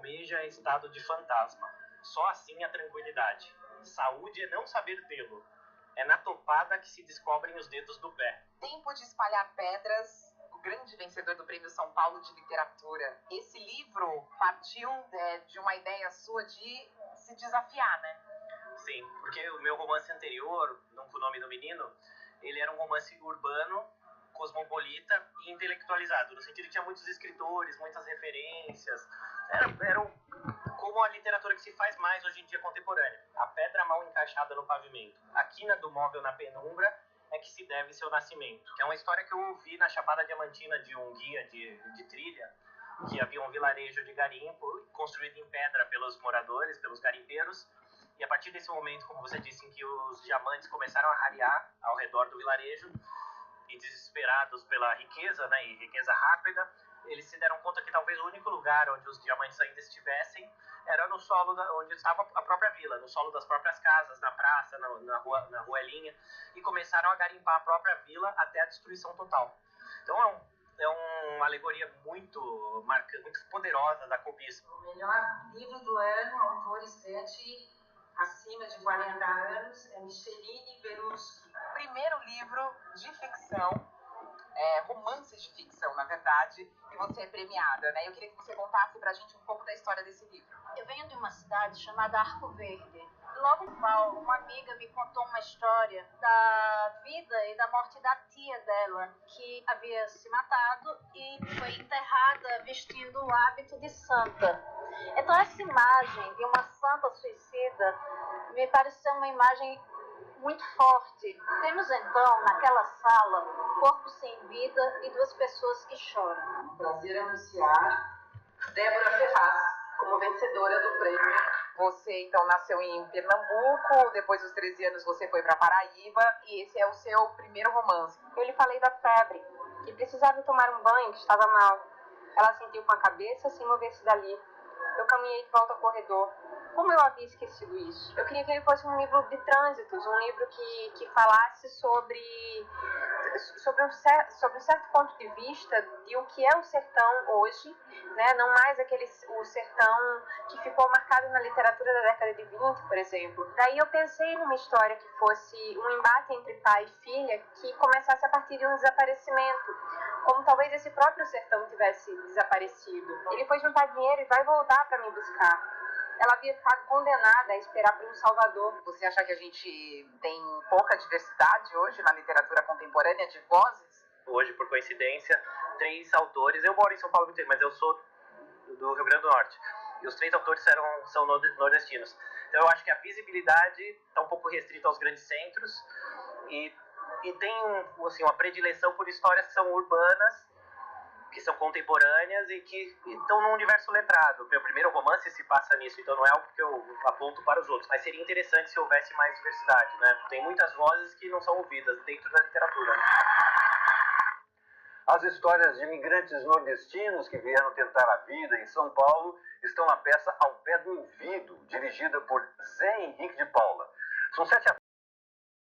almeja é estado de fantasma. Só assim a tranquilidade. Saúde é não saber tê-lo. É na topada que se descobrem os dedos do pé. Tempo de Espalhar Pedras, o grande vencedor do Prêmio São Paulo de Literatura. Esse livro partiu de uma ideia sua de se desafiar, né? Sim, porque o meu romance anterior, Não Com o Nome do Menino, ele era um romance urbano, cosmopolita e intelectualizado, no sentido que tinha muitos escritores, muitas referências. Era como a literatura que se faz mais hoje em dia contemporânea. A pedra mal encaixada no pavimento. A quina do móvel na penumbra é que se deve seu nascimento. Que é uma história que eu ouvi na Chapada Diamantina de um guia de trilha, que havia um vilarejo de garimpo construído em pedra pelos moradores, pelos garimpeiros. E a partir desse momento, como você disse, em que os diamantes começaram a rarear ao redor do vilarejo, e desesperados pela riqueza, né, e riqueza rápida, eles se deram conta que talvez o único lugar onde os diamantes ainda estivessem era no solo onde estava a própria vila, no solo das próprias casas, na praça, na ruelinha, e começaram a garimpar a própria vila até a destruição total. Então é uma alegoria muito marcante, muito poderosa da cobiça. O melhor livro do ano, autor estreante acima de 40 anos, é Micheline Veruschi. Primeiro livro de ficção, romance de ficção, na verdade, que você é premiada, né? Eu queria que você contasse pra gente um pouco da história desse livro. Eu venho de uma cidade chamada Arco Verde. Logo em Paulo, uma amiga me contou uma história da vida e da morte da tia dela, que havia se matado e foi enterrada vestindo o hábito de santa. Então essa imagem de uma santa suicida me pareceu uma imagem muito forte. Temos então, naquela sala, um corpo sem vida e duas pessoas que choram. Prazer anunciar Débora Ferraz como vencedora do prêmio. Você, então, nasceu em Pernambuco, depois dos 13 anos você foi para Paraíba, e esse é o seu primeiro romance. Eu lhe falei da febre, que precisava tomar um banho, que estava mal. Ela sentiu com a cabeça sem mover-se dali. Eu caminhei de volta ao corredor. Como eu havia esquecido isso? Eu queria que ele fosse um livro de trânsitos, um livro que falasse sobre um certo ponto de vista de o que é o sertão hoje, né? Não mais o sertão que ficou marcado na literatura da década de 20, por exemplo. Daí eu pensei numa história que fosse um embate entre pai e filha que começasse a partir de um desaparecimento, como talvez esse próprio sertão tivesse desaparecido. Ele foi juntar dinheiro e vai voltar para me buscar. Ela havia ficado condenada a esperar por um salvador. Você acha que a gente tem pouca diversidade hoje na literatura contemporânea de vozes? Hoje, por coincidência, 3 autores, eu moro em São Paulo inteiro, mas eu sou do Rio Grande do Norte, e os 3 autores são nordestinos. Então eu acho que a visibilidade está um pouco restrita aos grandes centros, e tem assim, uma predileção por histórias que são urbanas, que são contemporâneas e que estão num universo letrado. Meu primeiro romance se passa nisso, então não é algo que eu aponto para os outros, mas seria interessante se houvesse mais diversidade, né? Tem muitas vozes que não são ouvidas dentro da literatura. As histórias de imigrantes nordestinos que vieram tentar a vida em São Paulo estão na peça Ao Pé do Ouvido, dirigida por Zé Henrique de Paula. São 7